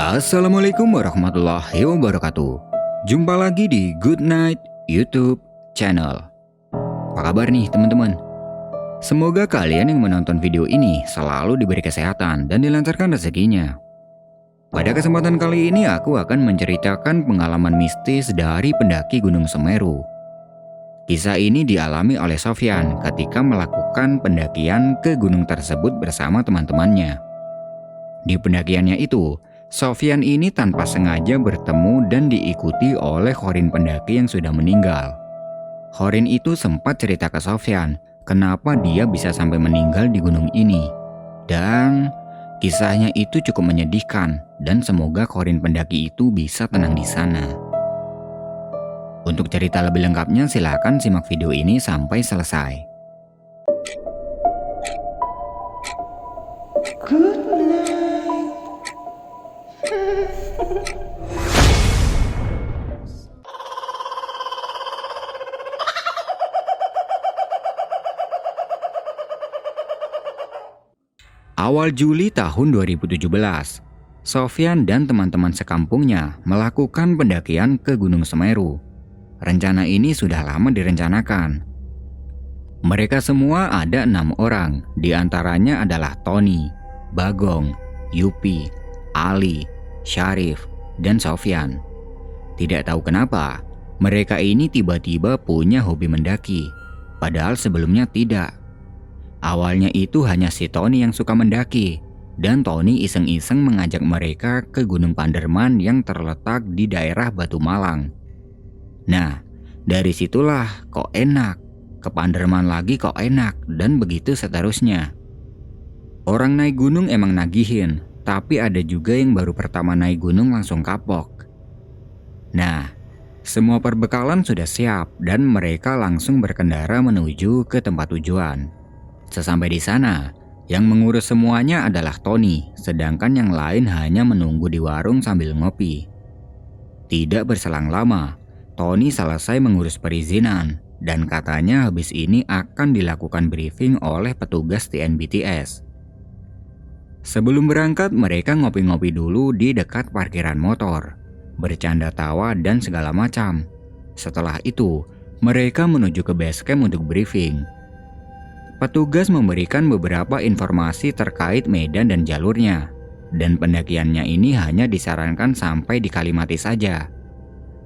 Assalamualaikum warahmatullahi wabarakatuh. Jumpa lagi di Good Night YouTube channel. Apa kabar nih teman-teman? Semoga kalian yang menonton video ini selalu diberi kesehatan dan dilancarkan rezekinya. Pada kesempatan kali ini aku akan menceritakan pengalaman mistis dari pendaki Gunung Semeru. Kisah ini dialami oleh Sofyan ketika melakukan pendakian ke gunung tersebut bersama teman-temannya. Di pendakiannya itu, Sofyan ini tanpa sengaja bertemu dan diikuti oleh Khorin pendaki yang sudah meninggal. Khorin itu sempat cerita ke Sofyan kenapa dia bisa sampai meninggal di gunung ini. Dan kisahnya itu cukup menyedihkan dan semoga Khorin pendaki itu bisa tenang di sana. Untuk cerita lebih lengkapnya silakan simak video ini sampai selesai. Good night. Awal Juli tahun 2017, Sofyan dan teman-teman sekampungnya melakukan pendakian ke Gunung Semeru. Rencana ini sudah lama direncanakan. Mereka semua ada 6 orang, diantaranya adalah Tony, Bagong, Yupi, Ali, Syarif, dan Sofyan. Tidak tahu kenapa, mereka ini tiba-tiba punya hobi mendaki, padahal sebelumnya tidak. Awalnya itu hanya si Tony yang suka mendaki, dan Tony iseng-iseng mengajak mereka ke Gunung Panderman yang terletak di daerah Batu Malang. Nah, dari situlah kok enak, ke Panderman lagi kok enak, dan begitu seterusnya. Orang naik gunung emang nagihin, tapi ada juga yang baru pertama naik gunung langsung kapok. Nah, semua perbekalan sudah siap dan mereka langsung berkendara menuju ke tempat tujuan. Sesampai di sana, yang mengurus semuanya adalah Tony, sedangkan yang lain hanya menunggu di warung sambil ngopi. Tidak berselang lama, Tony selesai mengurus perizinan dan katanya habis ini akan dilakukan briefing oleh petugas TNBTS. Sebelum berangkat, mereka ngopi-ngopi dulu di dekat parkiran motor, bercanda tawa dan segala macam. Setelah itu, mereka menuju ke base camp untuk briefing. Petugas memberikan beberapa informasi terkait medan dan jalurnya, dan pendakiannya ini hanya disarankan sampai di Kalimati saja.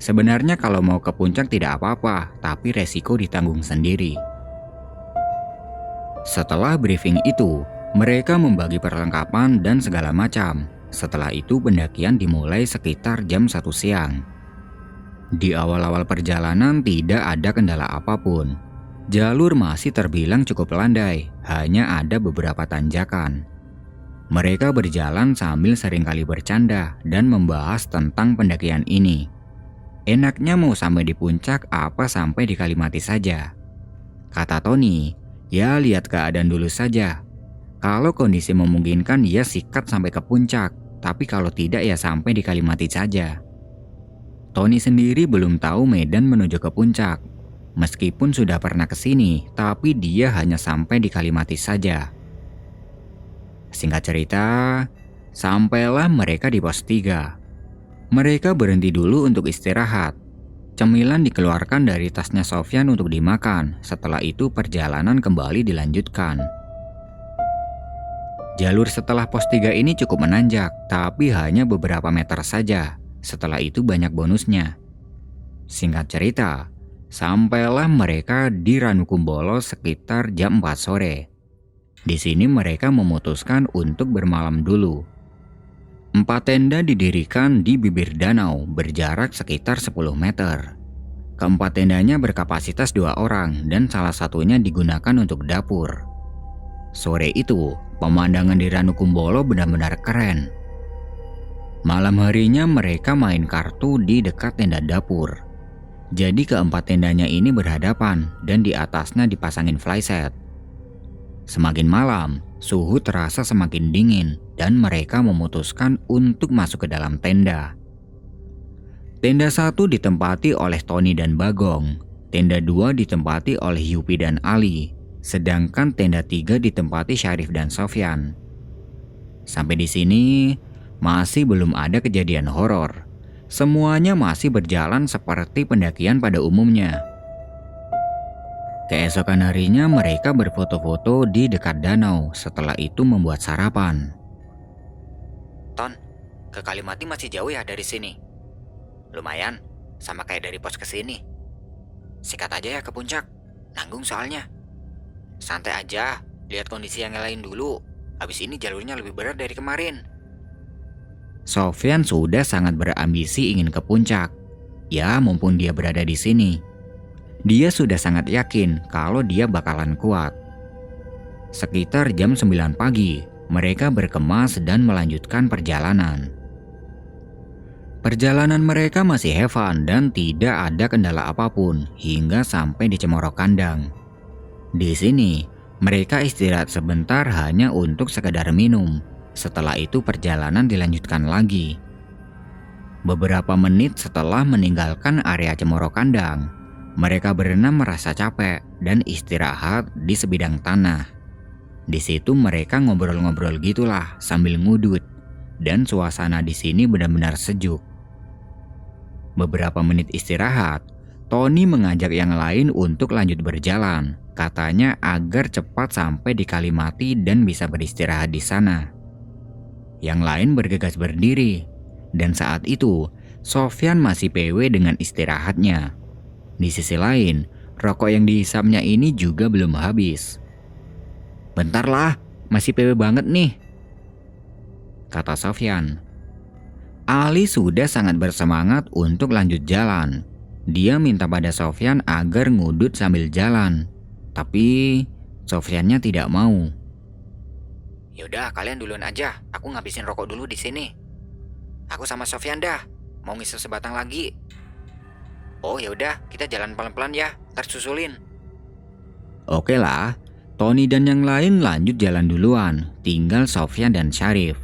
Sebenarnya kalau mau ke puncak tidak apa-apa, tapi resiko ditanggung sendiri. Setelah briefing itu, mereka membagi perlengkapan dan segala macam. Setelah itu pendakian dimulai sekitar jam 1 siang. Di awal-awal perjalanan tidak ada kendala apapun. Jalur masih terbilang cukup landai, hanya ada beberapa tanjakan. Mereka berjalan sambil seringkali bercanda dan membahas tentang pendakian ini. Enaknya mau sampai di puncak apa sampai di Kalimati saja. Kata Tony, ya lihat keadaan dulu saja. Kalau kondisi memungkinkan ya sikat sampai ke puncak, tapi kalau tidak ya sampai di Kalimati saja. Tony sendiri belum tahu medan menuju ke puncak. Meskipun sudah pernah ke sini, tapi dia hanya sampai di Kalimati saja. Singkat cerita, sampailah mereka di pos 3. Mereka berhenti dulu untuk istirahat. Cemilan dikeluarkan dari tasnya Sofyan untuk dimakan. Setelah itu perjalanan kembali dilanjutkan. Jalur setelah pos 3 ini cukup menanjak, tapi hanya beberapa meter saja. Setelah itu banyak bonusnya. Singkat cerita, sampailah mereka di Ranukumbolo sekitar jam 4 sore. Di sini mereka memutuskan untuk bermalam dulu. 4 tenda didirikan di bibir danau berjarak sekitar 10 meter. Keempat tendanya berkapasitas 2 orang dan salah satunya digunakan untuk dapur. Sore itu, pemandangan di Ranukumbolo benar-benar keren. Malam harinya mereka main kartu di dekat tenda dapur. Jadi keempat tendanya ini berhadapan dan di atasnya dipasangin flyset. Semakin malam, suhu terasa semakin dingin dan mereka memutuskan untuk masuk ke dalam tenda. Tenda 1 ditempati oleh Tony dan Bagong. Tenda 2 ditempati oleh Yupi dan Ali. Sedangkan tenda 3 ditempati Syarif dan Sofyan. Sampai di sini, masih belum ada kejadian horor. Semuanya masih berjalan seperti pendakian pada umumnya. Keesokan harinya mereka berfoto-foto di dekat danau, setelah itu membuat sarapan. Ton, ke Kalimati masih jauh ya dari sini? Lumayan, sama kayak dari pos ke sini. Sikat aja ya ke puncak, nanggung soalnya. Santai aja, lihat kondisi yang lain dulu. Habis ini jalurnya lebih berat dari kemarin. Sofyan sudah sangat berambisi ingin ke puncak. Ya, mumpung dia berada di sini. Dia sudah sangat yakin kalau dia bakalan kuat. Sekitar jam 9 pagi, mereka berkemas dan melanjutkan perjalanan. Perjalanan mereka masih have fun dan tidak ada kendala apapun hingga sampai di Cemoro Kandang. Di sini, mereka istirahat sebentar hanya untuk sekedar minum. Setelah itu perjalanan dilanjutkan lagi. Beberapa menit setelah meninggalkan area Cemoro Kandang, mereka berenam merasa capek dan istirahat di sebidang tanah. Di situ mereka ngobrol-ngobrol gitulah sambil ngudut, dan suasana di sini benar-benar sejuk. Beberapa menit istirahat, Tony mengajak yang lain untuk lanjut berjalan. Katanya agar cepat sampai di Kalimati dan bisa beristirahat di sana. Yang lain bergegas berdiri, dan saat itu Sofyan masih PW dengan istirahatnya. Di sisi lain, rokok yang dihisapnya ini juga belum habis. "Bentar lah, masih PW banget nih," kata Sofyan. Ali sudah sangat bersemangat untuk lanjut jalan. Dia minta pada Sofyan agar ngudut sambil jalan. Tapi Sofyannya tidak mau. Yaudah, kalian duluan aja. Aku ngabisin rokok dulu di sini. Aku sama Sofyan dah. Mau ngisep sebatang lagi. Oh yaudah, kita jalan pelan-pelan ya. Ntar susulin. Oke lah, Tony dan yang lain lanjut jalan duluan. Tinggal Sofyan dan Syarif.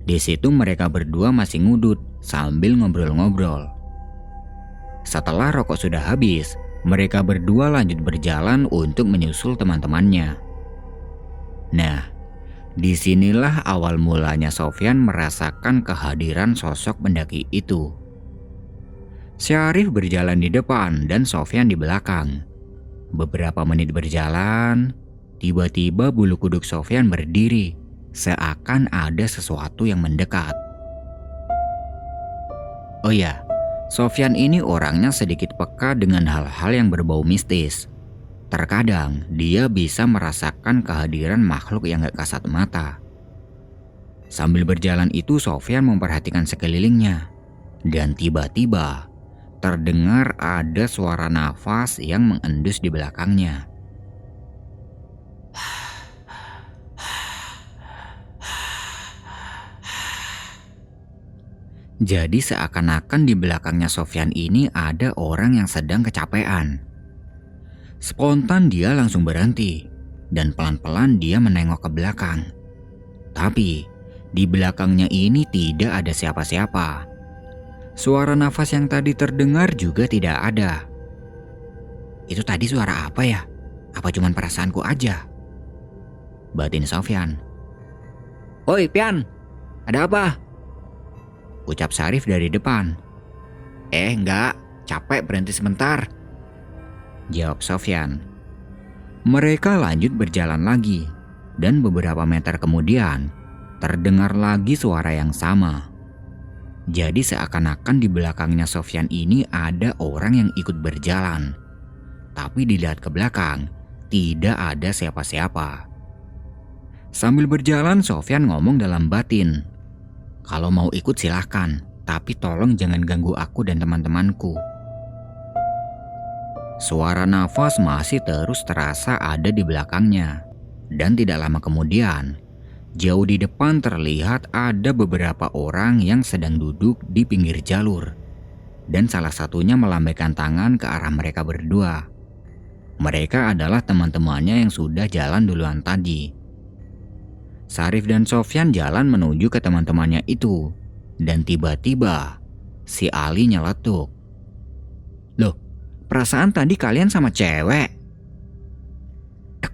Di situ mereka berdua masih ngudut sambil ngobrol-ngobrol. Setelah rokok sudah habis, mereka berdua lanjut berjalan untuk menyusul teman-temannya. Nah, disinilah awal mulanya Sofyan merasakan kehadiran sosok pendaki itu. Syarif berjalan di depan dan Sofyan di belakang. Beberapa menit berjalan, tiba-tiba bulu kuduk Sofyan berdiri, seakan ada sesuatu yang mendekat. Oh ya, Sofyan ini orangnya sedikit peka dengan hal-hal yang berbau mistis. Terkadang dia bisa merasakan kehadiran makhluk yang gak kasat mata. Sambil berjalan itu Sofyan memperhatikan sekelilingnya. Dan tiba-tiba terdengar ada suara nafas yang mengendus di belakangnya. Jadi seakan-akan di belakangnya Sofyan ini ada orang yang sedang kecapean. Spontan dia langsung berhenti dan pelan-pelan dia menengok ke belakang. Tapi di belakangnya ini tidak ada siapa-siapa. Suara nafas yang tadi terdengar juga tidak ada. Itu tadi suara apa ya? Apa cuman perasaanku aja? Batin Sofyan. "Oi Pian, ada apa?" ucap Syarif dari depan. Enggak, capek berhenti sebentar," jawab Sofyan. Mereka lanjut berjalan lagi, dan beberapa meter kemudian terdengar lagi suara yang sama. Jadi seakan-akan di belakangnya Sofyan ini ada orang yang ikut berjalan. Tapi dilihat ke belakang, tidak ada siapa-siapa. Sambil berjalan Sofyan ngomong dalam batin, "Kalau mau ikut silahkan, tapi tolong jangan ganggu aku dan teman-temanku." Suara nafas masih terus terasa ada di belakangnya. Dan tidak lama kemudian, jauh di depan terlihat ada beberapa orang yang sedang duduk di pinggir jalur. Dan salah satunya melambaikan tangan ke arah mereka berdua. Mereka adalah teman-temannya yang sudah jalan duluan tadi. Syarif dan Sofyan jalan menuju ke teman-temannya itu. Dan tiba-tiba si Ali nyeletuk. "Loh, perasaan tadi kalian sama cewek?" Tek.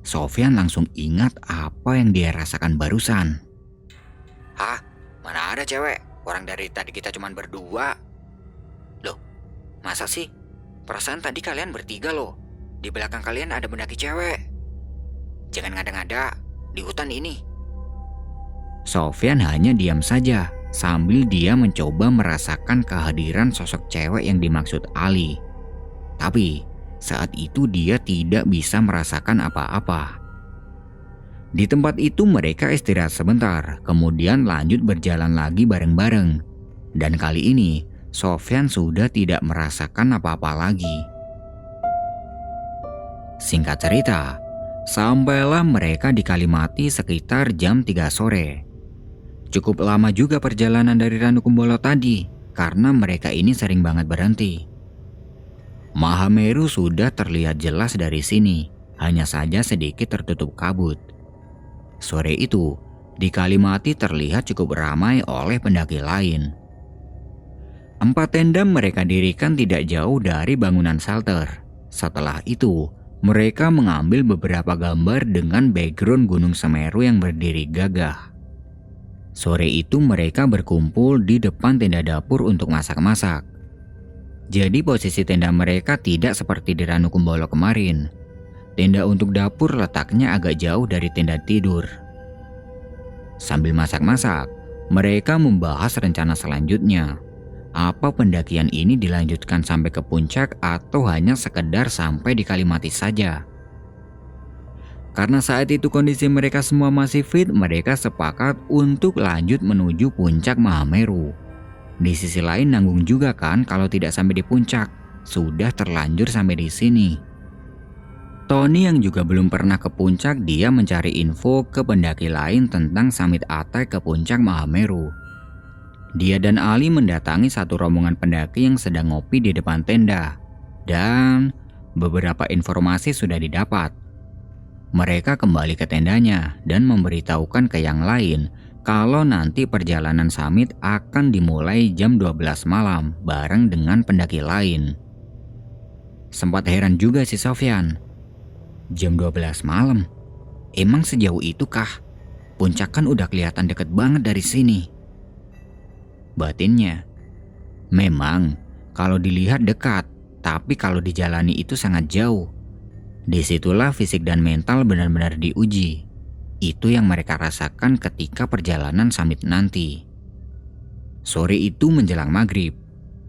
Sofyan langsung ingat apa yang dia rasakan barusan. Hah? Mana ada cewek? Orang dari tadi kita cuman berdua. Loh, masa sih? Perasaan tadi kalian bertiga loh. Di belakang kalian ada pendaki cewek. Jangan ngada-ngada di hutan ini. Sofyan hanya diam saja sambil dia mencoba merasakan kehadiran sosok cewek yang dimaksud Ali. Tapi saat itu dia tidak bisa merasakan apa-apa. Di tempat itu mereka istirahat sebentar, kemudian lanjut berjalan lagi bareng-bareng. Dan kali ini Sofyan sudah tidak merasakan apa-apa lagi. Singkat cerita, sampailah mereka di Kalimati sekitar jam 3 sore. Cukup lama juga perjalanan dari Ranukumbolo tadi, karena mereka ini sering banget berhenti. Mahameru sudah terlihat jelas dari sini, hanya saja sedikit tertutup kabut. Sore itu, di Kalimati terlihat cukup ramai oleh pendaki lain. 4 tenda mereka dirikan tidak jauh dari bangunan shelter. Setelah itu, mereka mengambil beberapa gambar dengan background Gunung Semeru yang berdiri gagah. Sore itu mereka berkumpul di depan tenda dapur untuk masak-masak. Jadi posisi tenda mereka tidak seperti di Ranukumbolo kemarin. Tenda untuk dapur letaknya agak jauh dari tenda tidur. Sambil masak-masak, mereka membahas rencana selanjutnya. Apa pendakian ini dilanjutkan sampai ke puncak atau hanya sekedar sampai di Kalimati saja? Karena saat itu kondisi mereka semua masih fit, mereka sepakat untuk lanjut menuju puncak Mahameru. Di sisi lain nanggung juga kan kalau tidak sampai di puncak. Sudah terlanjur sampai di sini. Tony yang juga belum pernah ke puncak, dia mencari info ke pendaki lain tentang summit attack ke puncak Mahameru. Dia dan Ali mendatangi satu rombongan pendaki yang sedang ngopi di depan tenda. Dan beberapa informasi sudah didapat. Mereka kembali ke tendanya dan memberitahukan ke yang lain kalau nanti perjalanan summit akan dimulai jam 12 malam bareng dengan pendaki lain. Sempat heran juga si Sofyan. Jam 12 malam? Emang sejauh itu kah? Puncak kan udah kelihatan deket banget dari sini. Batinnya, memang kalau dilihat dekat, tapi kalau dijalani itu sangat jauh. Disitulah fisik dan mental benar-benar diuji. Itu yang mereka rasakan ketika perjalanan summit nanti. Sore itu menjelang maghrib,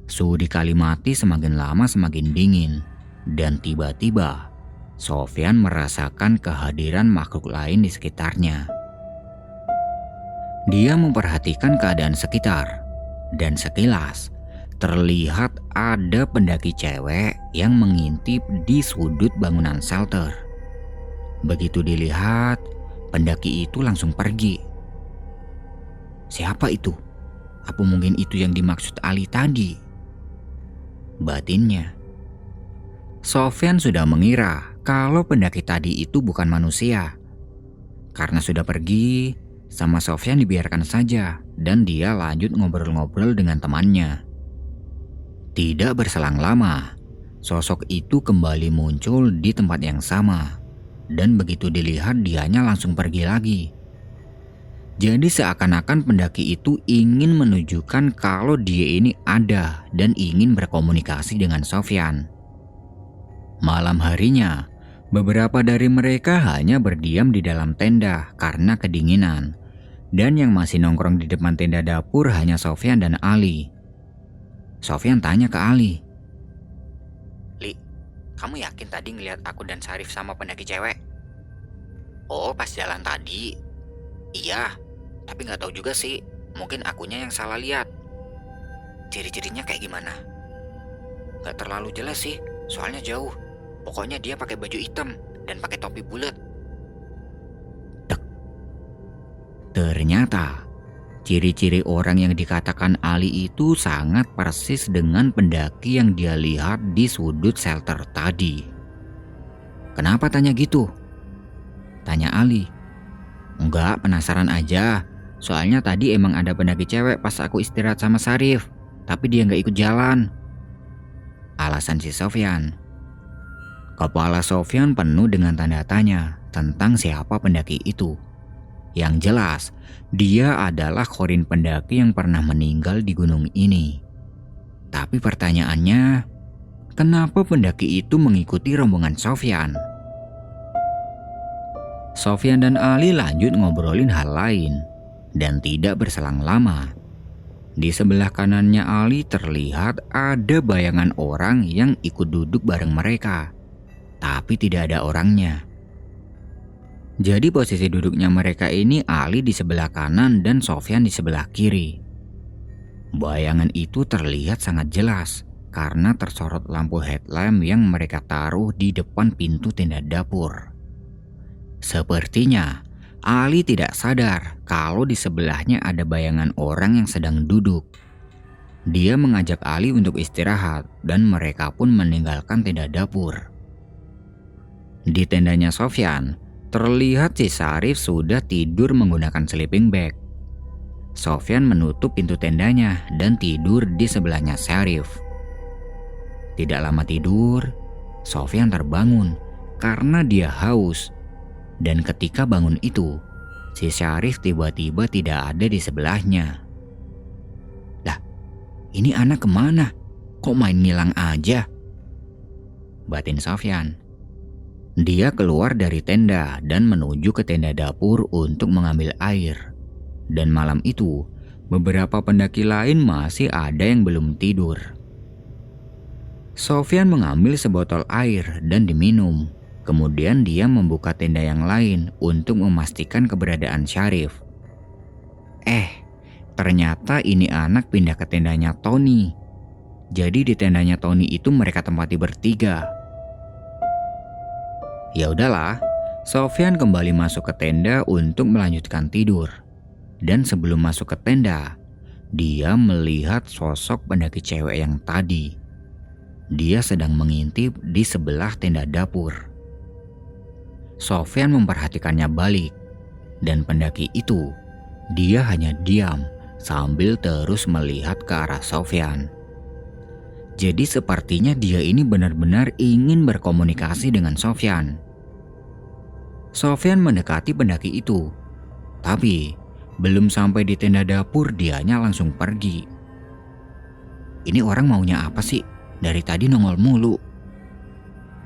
suhu di Kalimati semakin lama semakin dingin. Dan tiba-tiba, Sofyan merasakan kehadiran makhluk lain di sekitarnya. Dia memperhatikan keadaan sekitar. Dan sekilas, terlihat ada pendaki cewek yang mengintip di sudut bangunan shelter. Begitu dilihat, pendaki itu langsung pergi. Siapa itu? Apa mungkin itu yang dimaksud Ali tadi? Batinnya, Sofyan sudah mengira kalau pendaki tadi itu bukan manusia. Karena sudah pergi, sama Sofyan dibiarkan saja dan dia lanjut ngobrol-ngobrol dengan temannya. Tidak berselang lama, sosok itu kembali muncul di tempat yang sama. Dan begitu dilihat dianya langsung pergi lagi. Jadi seakan-akan pendaki itu ingin menunjukkan kalau dia ini ada dan ingin berkomunikasi dengan Sofyan. Malam harinya, beberapa dari mereka hanya berdiam di dalam tenda karena kedinginan. Dan yang masih nongkrong di depan tenda dapur hanya Sofyan dan Ali. Sofyan tanya ke Ali. Li, kamu yakin tadi ngelihat aku dan Sarif sama pendaki cewek? Oh, pas jalan tadi. Iya, tapi nggak tahu juga sih. Mungkin akunya yang salah lihat. Ciri-cirinya kayak gimana? Nggak terlalu jelas sih, soalnya jauh. Pokoknya dia pakai baju hitam dan pakai topi bulat. Ternyata, ciri-ciri orang yang dikatakan Ali itu sangat persis dengan pendaki yang dia lihat di sudut shelter tadi. Kenapa tanya gitu? Tanya Ali. Enggak, penasaran aja. Soalnya tadi emang ada pendaki cewek pas aku istirahat sama Sarif. Tapi dia nggak ikut jalan. Alasan si Sofyan. Kepala Sofyan penuh dengan tanda tanya tentang siapa pendaki itu. Yang jelas, dia adalah Qorin pendaki yang pernah meninggal di gunung ini. Tapi pertanyaannya, kenapa pendaki itu mengikuti rombongan Sofyan? Sofyan dan Ali lanjut ngobrolin hal lain, dan tidak berselang lama. Di sebelah kanannya Ali terlihat ada bayangan orang yang ikut duduk bareng mereka, tapi tidak ada orangnya. Jadi posisi duduknya mereka ini Ali di sebelah kanan dan Sofyan di sebelah kiri. Bayangan itu terlihat sangat jelas karena tersorot lampu headlamp yang mereka taruh di depan pintu tenda dapur. Sepertinya Ali tidak sadar kalau di sebelahnya ada bayangan orang yang sedang duduk. Dia mengajak Ali untuk istirahat dan mereka pun meninggalkan tenda dapur. Di tendanya Sofyan, terlihat si Syarif sudah tidur menggunakan sleeping bag. Sofyan menutup pintu tendanya dan tidur di sebelahnya Syarif. Tidak lama tidur, Sofyan terbangun karena dia haus. Dan ketika bangun itu, si Syarif tiba-tiba tidak ada di sebelahnya. Lah, ini anak kemana? Kok main ngilang aja? Batin Sofyan. Dia keluar dari tenda dan menuju ke tenda dapur untuk mengambil air. Dan malam itu, beberapa pendaki lain masih ada yang belum tidur. Sofyan mengambil sebotol air dan diminum. Kemudian dia membuka tenda yang lain untuk memastikan keberadaan Syarif. Ternyata ini anak pindah ke tendanya Tony. Jadi di tendanya Tony itu mereka tempati bertiga. Ya udahlah, Sofyan kembali masuk ke tenda untuk melanjutkan tidur. Dan sebelum masuk ke tenda, dia melihat sosok pendaki cewek yang tadi. Dia sedang mengintip di sebelah tenda dapur. Sofyan memperhatikannya balik, dan pendaki itu, dia hanya diam sambil terus melihat ke arah Sofyan. Jadi sepertinya dia ini benar-benar ingin berkomunikasi dengan Sofyan. Sofyan mendekati pendaki itu, tapi belum sampai di tenda dapur dianya langsung pergi. Ini orang maunya apa sih? Dari tadi nongol mulu,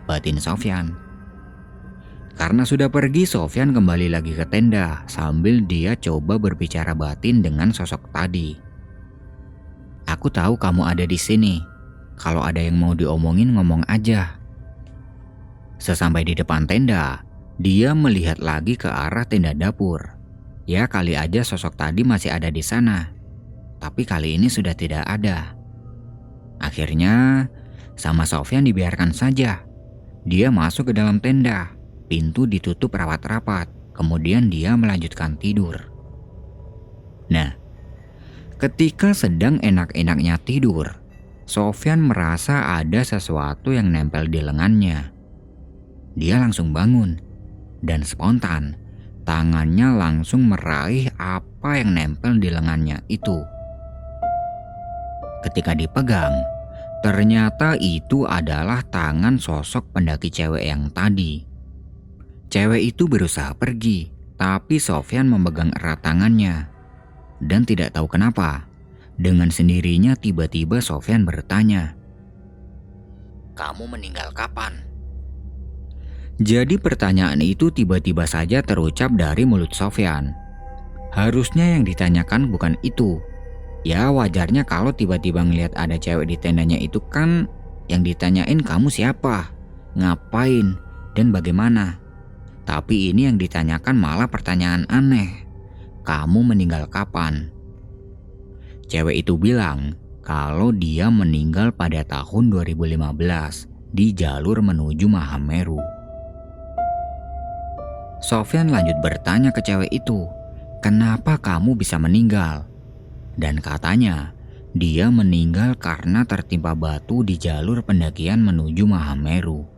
batin Sofyan. Karena sudah pergi, Sofyan kembali lagi ke tenda sambil dia coba berbicara batin dengan sosok tadi. Aku tahu kamu ada di sini. Kalau ada yang mau diomongin ngomong aja. Sesampai di depan tenda, dia melihat lagi ke arah tenda dapur. Ya kali aja sosok tadi masih ada di sana. Tapi kali ini sudah tidak ada. Akhirnya, sama Sofyan dibiarkan saja. Dia masuk ke dalam tenda. Pintu ditutup rapat-rapat, kemudian dia melanjutkan tidur. Nah, ketika sedang enak-enaknya tidur, Sofyan merasa ada sesuatu yang nempel di lengannya. Dia langsung bangun, dan spontan, tangannya langsung meraih apa yang nempel di lengannya itu. Ketika dipegang, ternyata itu adalah tangan sosok pendaki cewek yang tadi. Cewek itu berusaha pergi, tapi Sofyan memegang erat tangannya. Dan tidak tahu kenapa, dengan sendirinya tiba-tiba Sofyan bertanya, Kamu meninggal kapan? Jadi pertanyaan itu tiba-tiba saja terucap dari mulut Sofyan. Harusnya yang ditanyakan bukan itu. Ya wajarnya kalau tiba-tiba ngelihat ada cewek di tendanya itu kan yang ditanyain kamu siapa, ngapain, dan bagaimana. Tapi ini yang ditanyakan malah pertanyaan aneh. Kamu meninggal kapan? Cewek itu bilang kalau dia meninggal pada tahun 2015 di jalur menuju Mahameru. Sofyan lanjut bertanya ke cewek itu, kenapa kamu bisa meninggal? Dan katanya, dia meninggal karena tertimpa batu di jalur pendakian menuju Mahameru.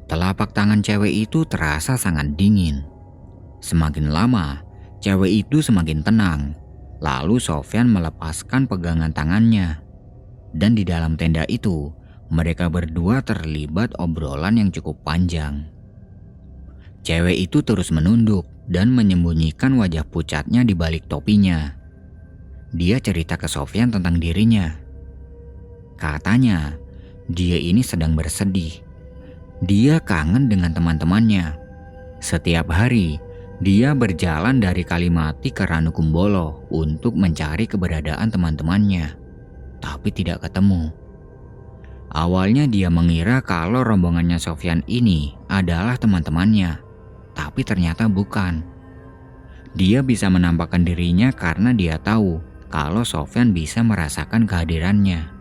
Telapak tangan cewek itu terasa sangat dingin. Semakin lama, cewek itu semakin tenang. Lalu Sofyan melepaskan pegangan tangannya. Dan di dalam tenda itu, mereka berdua terlibat obrolan yang cukup panjang. Cewek itu terus menunduk dan menyembunyikan wajah pucatnya di balik topinya. Dia cerita ke Sofyan tentang dirinya. Katanya, dia ini sedang bersedih. Dia kangen dengan teman-temannya. Setiap hari, dia berjalan dari Kalimati ke Ranukumbolo untuk mencari keberadaan teman-temannya, tapi tidak ketemu. Awalnya dia mengira kalau rombongannya Sofyan ini adalah teman-temannya, tapi ternyata bukan. Dia bisa menampakkan dirinya karena dia tahu kalau Sofyan bisa merasakan kehadirannya.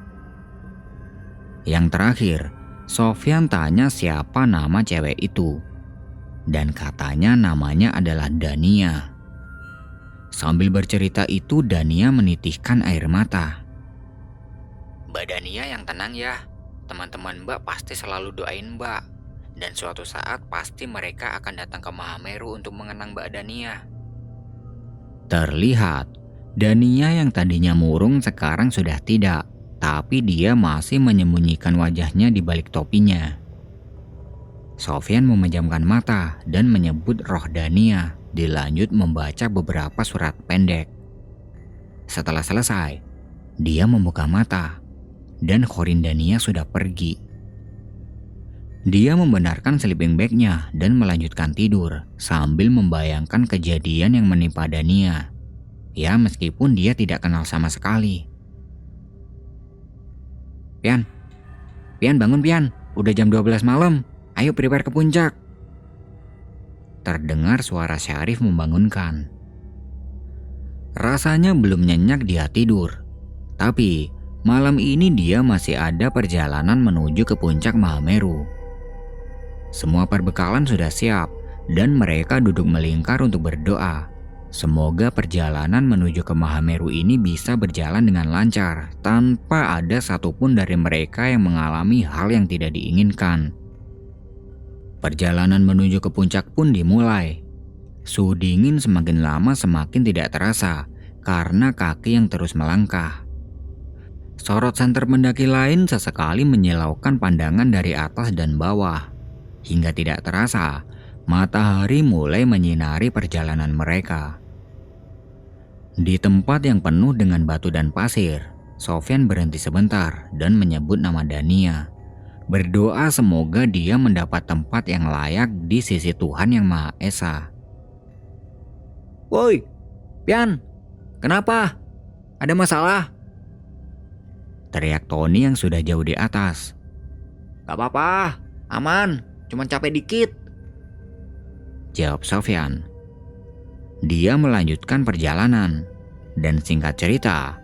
Yang terakhir, Sofyan tanya siapa nama cewek itu. Dan katanya namanya adalah Dania. Sambil bercerita itu, Dania menitihkan air mata. Mbak Dania yang tenang ya. Teman-teman Mbak pasti selalu doain Mbak. Dan suatu saat pasti mereka akan datang ke Mahameru untuk mengenang Mbak Dania. Terlihat, Dania yang tadinya murung sekarang sudah tidak. Tapi dia masih menyembunyikan wajahnya di balik topinya. Sofyan memejamkan mata dan menyebut roh Dania, dilanjut membaca beberapa surat pendek. Setelah selesai, dia membuka mata dan Khorin Dania sudah pergi. Dia membenarkan sleeping bag-nya dan melanjutkan tidur sambil membayangkan kejadian yang menimpa Dania. Ya, meskipun dia tidak kenal sama sekali. Pian bangun Pian, udah jam 12 malam. Ayo prepare ke puncak. Terdengar suara Syarif membangunkan. Rasanya belum nyenyak dia tidur. Tapi malam ini dia masih ada perjalanan menuju ke puncak Mahameru. Semua perbekalan sudah siap dan mereka duduk melingkar untuk berdoa. Semoga perjalanan menuju ke Mahameru ini bisa berjalan dengan lancar tanpa ada satupun dari mereka yang mengalami hal yang tidak diinginkan. Perjalanan menuju ke puncak pun dimulai. Suhu dingin semakin lama semakin tidak terasa karena kaki yang terus melangkah. Sorot senter pendaki lain sesekali menyilaukan pandangan dari atas dan bawah. Hingga tidak terasa, matahari mulai menyinari perjalanan mereka. Di tempat yang penuh dengan batu dan pasir, Sofyan berhenti sebentar dan menyebut nama Dania. Berdoa semoga dia mendapat tempat yang layak di sisi Tuhan Yang Maha Esa. Woi, Pian, kenapa? Ada masalah? Teriak Tony yang sudah jauh di atas. Gak apa-apa, aman, cuma capek dikit. Jawab Sofyan. Dia melanjutkan perjalanan. Dan singkat cerita,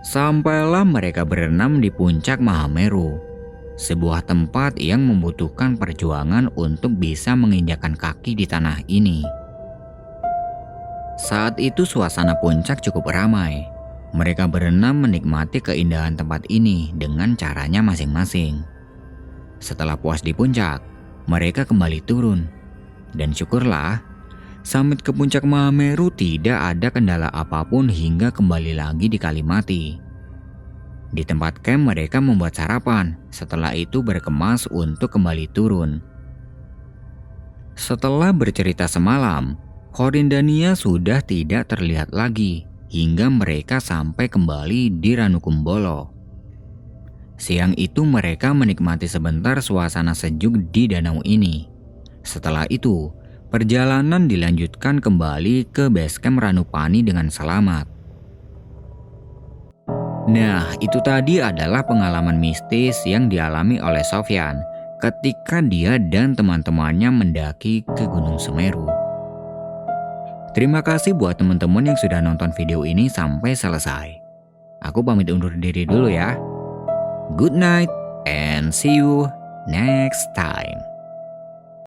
sampailah mereka berenam di puncak Mahameru. Sebuah tempat yang membutuhkan perjuangan untuk bisa menginjakkan kaki di tanah ini. Saat itu suasana puncak cukup ramai. Mereka berenam menikmati keindahan tempat ini dengan caranya masing-masing. Setelah puas di puncak, mereka kembali turun. Dan syukurlah, summit ke puncak Mahameru tidak ada kendala apapun hingga kembali lagi di Kalimati. Di tempat camp mereka membuat sarapan, setelah itu berkemas untuk kembali turun. Setelah bercerita semalam, Khorin Dania sudah tidak terlihat lagi hingga mereka sampai kembali di Ranukumbolo. Siang itu mereka menikmati sebentar suasana sejuk di danau ini. Setelah itu, perjalanan dilanjutkan kembali ke base camp Ranupani dengan selamat. Nah, itu tadi adalah pengalaman mistis yang dialami oleh Sofyan ketika dia dan teman-temannya mendaki ke Gunung Semeru. Terima kasih buat teman-teman yang sudah nonton video ini sampai selesai. Aku pamit undur diri dulu ya. Good night and see you next time.